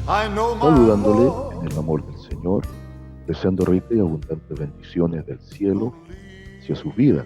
saludándole en el amor del Señor, deseando ricas y abundantes bendiciones del cielo hacia sus vidas.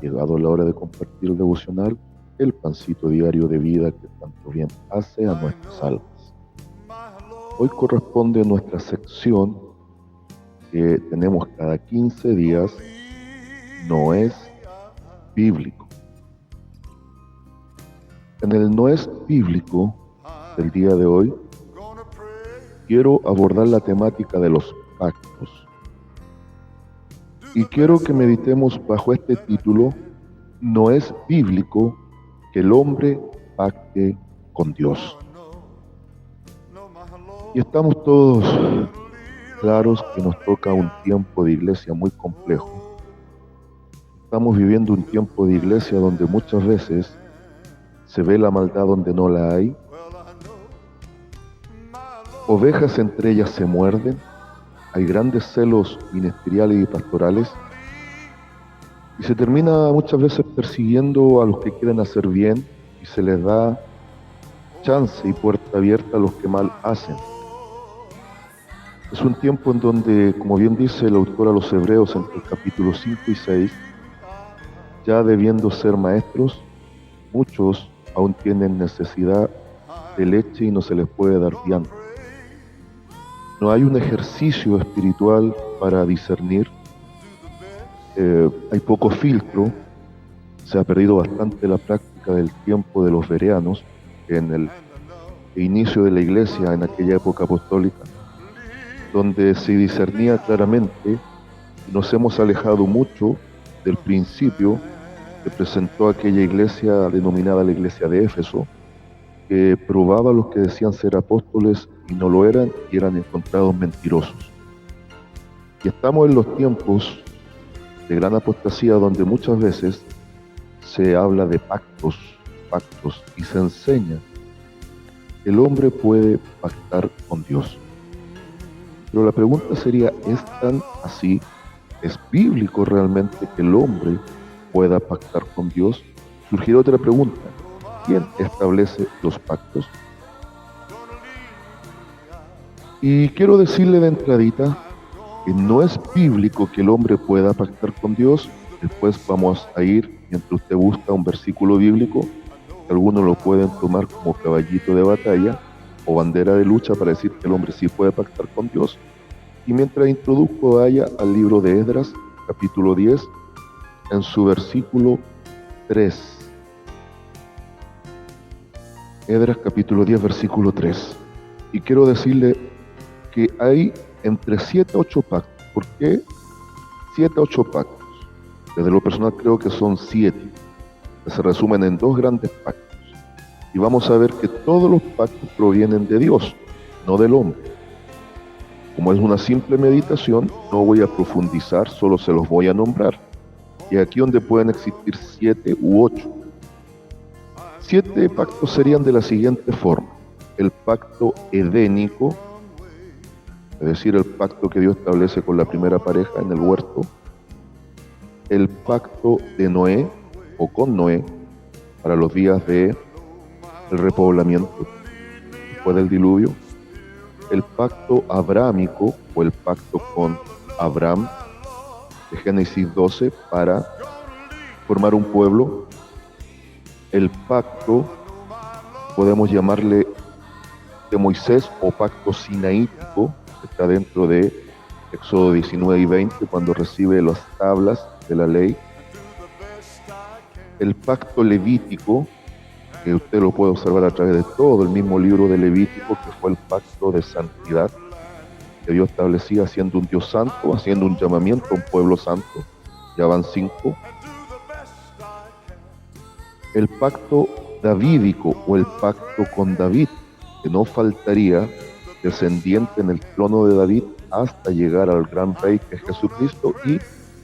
Llegado la hora de compartir el devocional, el pancito diario de vida que tanto bien hace a nuestras almas. Hoy corresponde nuestra sección que tenemos cada 15 días, no es bíblico. En el no es bíblico del día de hoy, quiero abordar la temática de los pactos. Y quiero que meditemos bajo este título: no es bíblico que el hombre pacte con Dios. Y estamos todos claros que nos toca un tiempo de iglesia muy complejo. Estamos viviendo un tiempo de iglesia donde muchas veces se ve la maldad donde no la hay. Ovejas entre ellas se muerden. Hay grandes celos ministeriales y pastorales. Y se termina muchas veces persiguiendo a los que quieren hacer bien y se les da chance y puerta abierta a los que mal hacen. Es un tiempo en donde, como bien dice el autor a los Hebreos entre el capítulo 5 y 6, ya debiendo ser maestros, muchos aún tienen necesidad de leche y no se les puede dar vianda. No hay un ejercicio espiritual para discernir. Hay poco filtro. Se ha perdido bastante la práctica del tiempo de los bereanos en el inicio de la iglesia en aquella época apostólica, donde se discernía claramente, y nos hemos alejado mucho del principio que presentó aquella iglesia denominada la iglesia de Éfeso, que probaba a los que decían ser apóstoles y no lo eran, y eran encontrados mentirosos. Y estamos en los tiempos de gran apostasía, donde muchas veces se habla de pactos, y se enseña que el hombre puede pactar con Dios. Pero la pregunta sería, ¿es tan así? ¿Es bíblico realmente que el hombre pueda pactar con Dios? Surgirá otra pregunta: ¿quién establece los pactos? Y quiero decirle de entradita que no es bíblico que el hombre pueda pactar con Dios. Después vamos a ir, mientras usted busca un versículo bíblico, algunos lo pueden tomar como caballito de batalla o bandera de lucha para decir que el hombre sí puede pactar con Dios. Y mientras introduzco, vaya al libro de Esdras, capítulo 10, en su versículo 3. Esdras capítulo 10, versículo 3. Y quiero decirle que hay entre 7 a 8 pactos. ¿Por qué 7 a 8 pactos? Desde lo personal creo que son 7, que se resumen en 2 grandes pactos. Y vamos a ver que todos los pactos provienen de Dios, no del hombre. Como es una simple meditación, no voy a profundizar, solo se los voy a nombrar. Y aquí donde pueden existir 7 u 8. 7 pactos serían de la siguiente forma: el pacto edénico, es decir, el pacto que Dios establece con la primera pareja en el huerto; el pacto de Noé o con Noé para los días de el repoblamiento después del diluvio; el pacto abrahámico o el pacto con Abraham de Génesis 12 para formar un pueblo; el pacto, podemos llamarle, de Moisés o pacto sinaítico, que está dentro de Éxodo 19 y 20, cuando recibe las tablas de la ley; el pacto levítico, que usted lo puede observar a través de todo el mismo libro de Levítico, que fue el pacto de santidad que Dios establecía, haciendo un Dios santo, haciendo un llamamiento a un pueblo santo. Ya van 5. El pacto davídico o el pacto con David, que no faltaría descendiente en el trono de David hasta llegar al gran rey que es Jesucristo y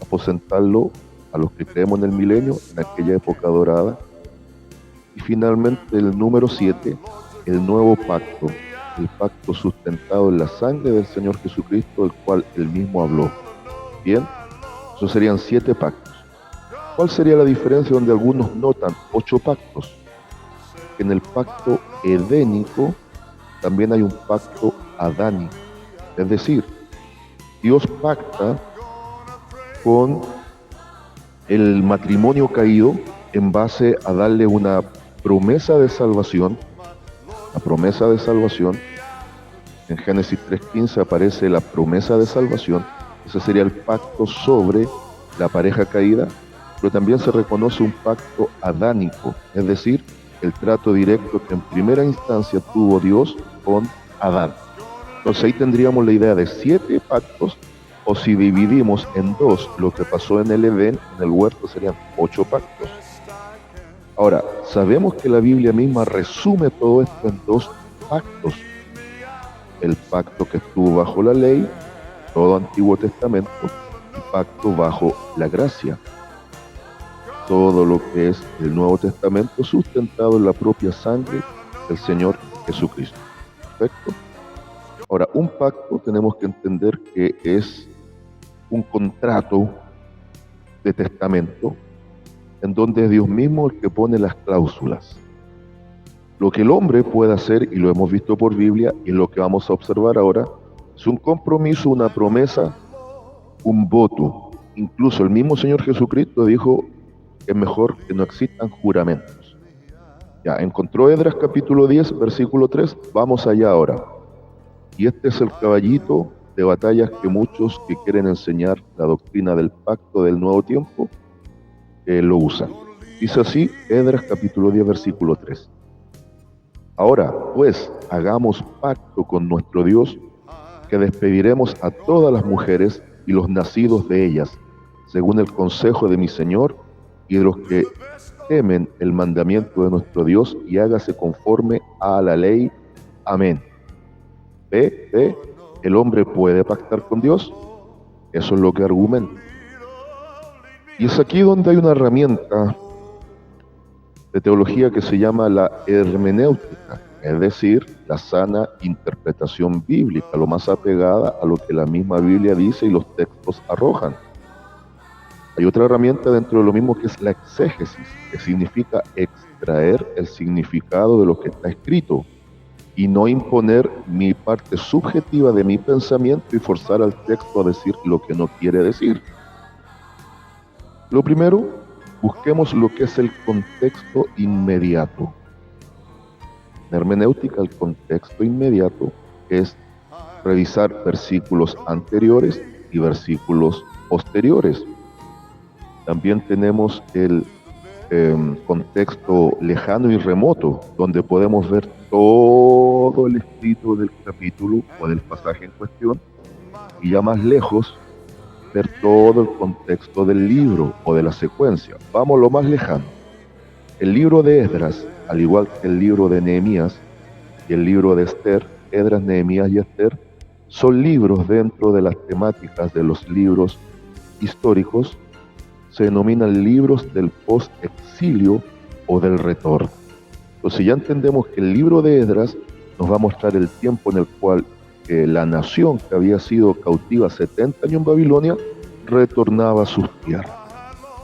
aposentarlo a los que creemos en el milenio, en aquella época dorada. Y finalmente el número 7, el nuevo pacto, el pacto sustentado en la sangre del Señor Jesucristo, del cual Él mismo habló. Bien, esos serían 7 pactos. ¿Cuál sería la diferencia donde algunos notan 8 pactos? En el pacto edénico también hay un pacto adánico. Es decir, Dios pacta con el matrimonio caído en base a darle una promesa de salvación. La promesa de salvación, en Génesis 3:15 aparece la promesa de salvación. Ese sería el pacto sobre la pareja caída, pero también se reconoce un pacto adánico, es decir, el trato directo que en primera instancia tuvo Dios con Adán. Entonces ahí tendríamos la idea de 7 pactos, o si dividimos en 2 lo que pasó en el Edén, en el huerto, serían 8 pactos. Ahora, sabemos que la Biblia misma resume todo esto en 2 pactos. El pacto que estuvo bajo la ley, todo Antiguo Testamento, y pacto bajo la gracia. Todo lo que es el Nuevo Testamento sustentado en la propia sangre del Señor Jesucristo. ¿Perfecto? Ahora, un pacto tenemos que entender que es un contrato de testamento en donde es Dios mismo el que pone las cláusulas. Lo que el hombre puede hacer, y lo hemos visto por Biblia, y es lo que vamos a observar ahora, es un compromiso, una promesa, un voto. Incluso el mismo Señor Jesucristo dijo que es mejor que no existan juramentos. Ya, encontró Esdras capítulo 10, versículo 3, vamos allá ahora. Y este es el caballito de batallas que muchos que quieren enseñar la doctrina del pacto del nuevo tiempo lo usan. Dice así, Esdras capítulo 10, versículo 3. Ahora, pues, hagamos pacto con nuestro Dios, que despediremos a todas las mujeres y los nacidos de ellas, según el consejo de mi Señor, y de los que temen el mandamiento de nuestro Dios, y hágase conforme a la ley. Amén. ¿Ve? ¿El hombre puede pactar con Dios? Eso es lo que argumenta. Y es aquí donde hay una herramienta de teología que se llama la hermenéutica, es decir, la sana interpretación bíblica, lo más apegada a lo que la misma Biblia dice y los textos arrojan. Hay otra herramienta dentro de lo mismo que es la exégesis, que significa extraer el significado de lo que está escrito y no imponer mi parte subjetiva de mi pensamiento y forzar al texto a decir lo que no quiere decir. Lo primero, busquemos lo que es el contexto inmediato. En hermenéutica, el contexto inmediato es revisar versículos anteriores y versículos posteriores. También tenemos el contexto lejano y remoto, donde podemos ver todo el escrito del capítulo o del pasaje en cuestión, y ya más lejos, ver todo el contexto del libro o de la secuencia. Vamos a lo más lejano. El libro de Esdras, al igual que el libro de Nehemías y el libro de Esther, Esdras, Nehemías y Esther, son libros dentro de las temáticas de los libros históricos. Se denominan libros del post-exilio o del retorno. Entonces ya entendemos que el libro de Esdras nos va a mostrar el tiempo en el cual la nación que había sido cautiva 70 años en Babilonia retornaba a sus tierras.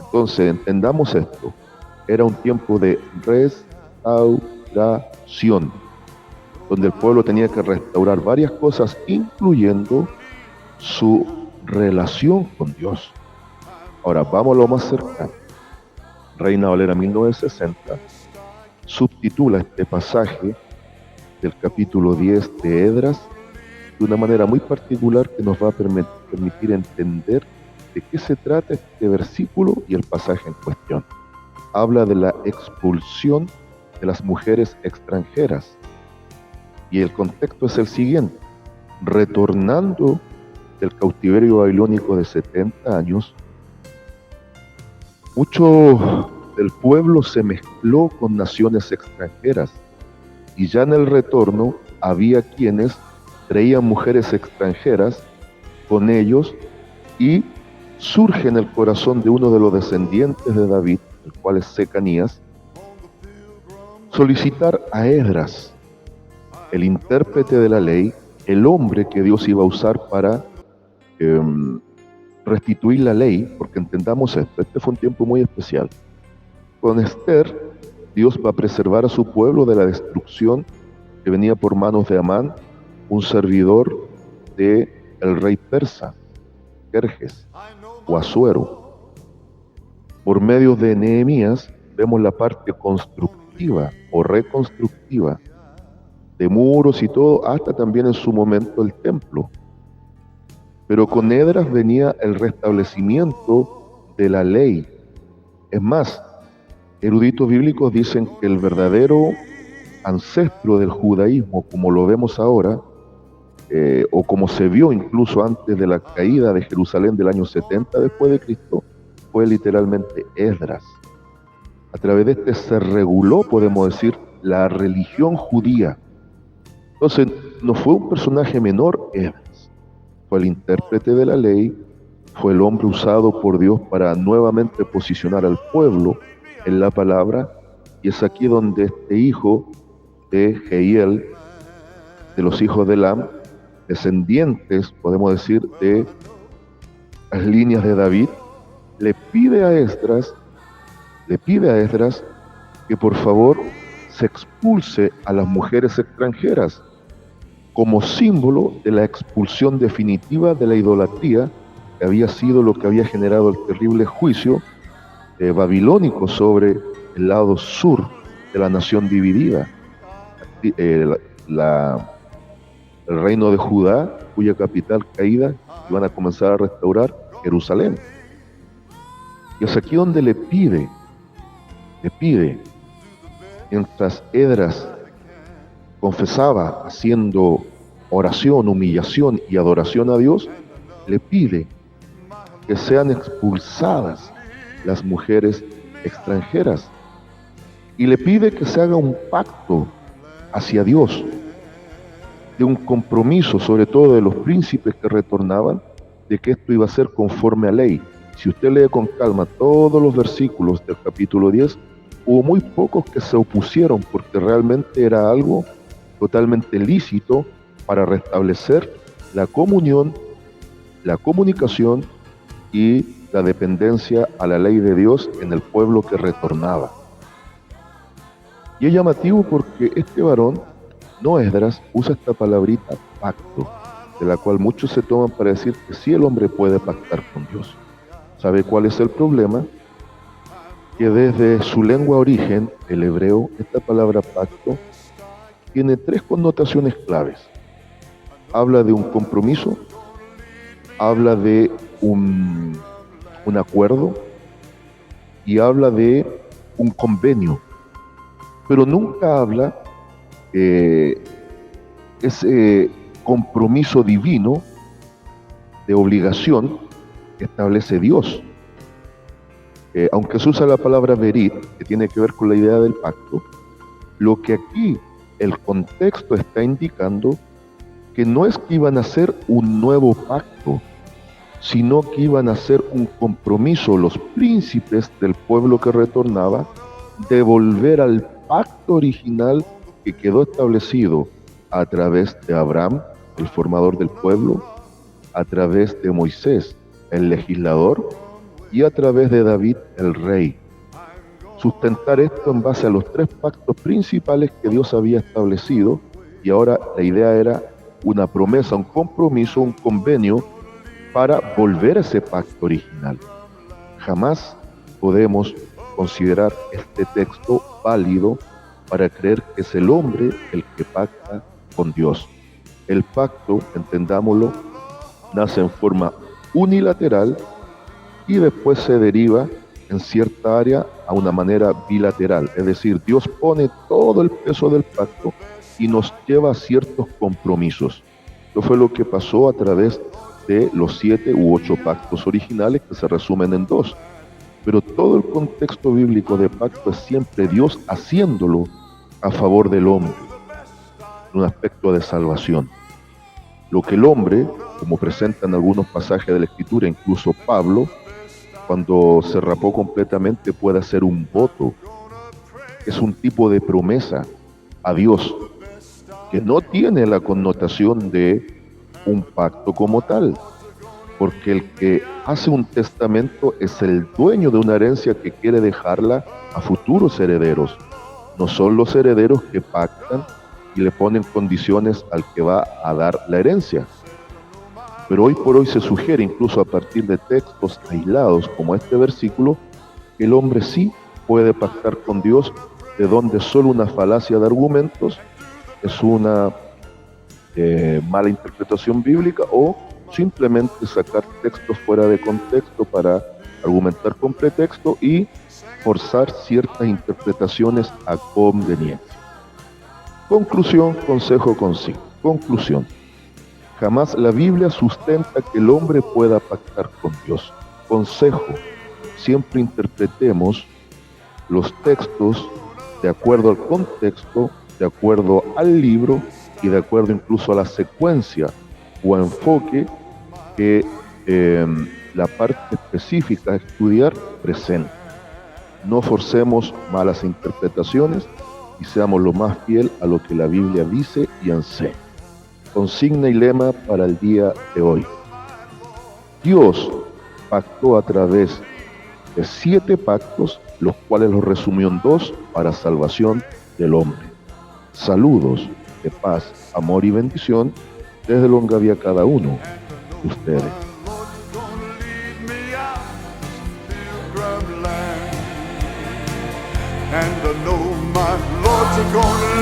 Entonces entendamos esto, era un tiempo de restauración, donde el pueblo tenía que restaurar varias cosas, incluyendo su relación con Dios. Ahora, vamos a lo más cercano. Reina Valera 1960 subtitula este pasaje del capítulo 10 de Esdras de una manera muy particular que nos va a permitir entender de qué se trata este versículo y el pasaje en cuestión. Habla de la expulsión de las mujeres extranjeras. Y el contexto es el siguiente. Retornando del cautiverio babilónico de 70 años, mucho del pueblo se mezcló con naciones extranjeras, y ya en el retorno había quienes traían mujeres extranjeras con ellos, y surge en el corazón de uno de los descendientes de David, el cual es Secanías, solicitar a Esdras, el intérprete de la ley, el hombre que Dios iba a usar para restituir la ley, porque entendamos esto, este fue un tiempo muy especial. Con Esther, Dios va a preservar a su pueblo de la destrucción que venía por manos de Amán, un servidor de el rey persa, Jerjes o Asuero. Por medio de Nehemías vemos la parte constructiva o reconstructiva de muros y todo, hasta también en su momento el templo. Pero con Esdras venía el restablecimiento de la ley. Es más, eruditos bíblicos dicen que el verdadero ancestro del judaísmo, como lo vemos ahora, o como se vio incluso antes de la caída de Jerusalén del año 70 después de Cristo, fue literalmente Esdras. A través de este se reguló, podemos decir, la religión judía. Entonces, no fue un personaje menor Esdras, fue el intérprete de la ley, fue el hombre usado por Dios para nuevamente posicionar al pueblo en la palabra, y es aquí donde este hijo de Jehiel, de los hijos de Elam, descendientes, podemos decir, de las líneas de David, le pide a Esdras que por favor se expulse a las mujeres extranjeras como símbolo de la expulsión definitiva de la idolatría, que había sido lo que había generado el terrible juicio babilónico sobre el lado sur de la nación dividida. El reino de Judá, cuya capital caída, iban a comenzar a restaurar Jerusalén. Y es aquí donde le pide, mientras Esdras confesaba, haciendo oración, humillación y adoración a Dios, le pide que sean expulsadas las mujeres extranjeras y le pide que se haga un pacto hacia Dios, de un compromiso, sobre todo de los príncipes que retornaban, de que esto iba a ser conforme a ley. Si usted lee con calma todos los versículos del capítulo 10, hubo muy pocos que se opusieron, porque realmente era algo totalmente lícito para restablecer la comunión, la comunicación y la dependencia a la ley de Dios en el pueblo que retornaba. Y es llamativo porque este varón, no Esdras, usa esta palabrita pacto, de la cual muchos se toman para decir que sí, el hombre puede pactar con Dios. ¿Sabe cuál es el problema? Que desde su lengua origen, el hebreo, esta palabra pacto tiene tres connotaciones claves. Habla de un compromiso, habla de un acuerdo y habla de un convenio, pero nunca habla ese compromiso divino de obligación que establece Dios. Aunque se usa la palabra berit, que tiene que ver con la idea del pacto, lo que aquí el contexto está indicando que no es que iban a hacer un nuevo pacto, sino que iban a hacer un compromiso los príncipes del pueblo que retornaba de volver al pacto original que quedó establecido a través de Abraham, el formador del pueblo, a través de Moisés, el legislador, y a través de David, el rey. Sustentar esto en base a los tres pactos principales que Dios había establecido, y ahora la idea era una promesa, un compromiso, un convenio para volver a ese pacto original. Jamás podemos considerar este texto válido para creer que es el hombre el que pacta con Dios. El pacto, entendámoslo, nace en forma unilateral y después se deriva en cierta área a una manera bilateral. Es decir, Dios pone todo el peso del pacto y nos lleva a ciertos compromisos. Esto fue lo que pasó a través de los 7 u 8 pactos originales que se resumen en 2. Pero todo el contexto bíblico de pacto es siempre Dios haciéndolo a favor del hombre, en un aspecto de salvación. Lo que el hombre, como presentan algunos pasajes de la Escritura, incluso Pablo, cuando se rapó completamente, puede hacer un voto, es un tipo de promesa a Dios, que no tiene la connotación de un pacto como tal, porque el que hace un testamento es el dueño de una herencia que quiere dejarla a futuros herederos. No son los herederos que pactan y le ponen condiciones al que va a dar la herencia. Pero hoy por hoy se sugiere, incluso a partir de textos aislados como este versículo, que el hombre sí puede pactar con Dios, de donde solo una falacia de argumentos es una mala interpretación bíblica, o simplemente sacar textos fuera de contexto para argumentar con pretexto y forzar ciertas interpretaciones a conveniencia. Conclusión, consejo consigo. Conclusión. Jamás la Biblia sustenta que el hombre pueda pactar con Dios. Consejo. Siempre interpretemos los textos de acuerdo al contexto, de acuerdo al libro y de acuerdo incluso a la secuencia o enfoque que la parte específica a estudiar presenta. No forcemos malas interpretaciones y seamos lo más fiel a lo que la Biblia dice y enseña. Consigna y lema para el día de hoy. Dios pactó a través de 7 pactos, los cuales los resumió en 2 para salvación del hombre. Saludos de paz, amor y bendición desde Longaví a cada uno de ustedes. And I know my Lord's gonna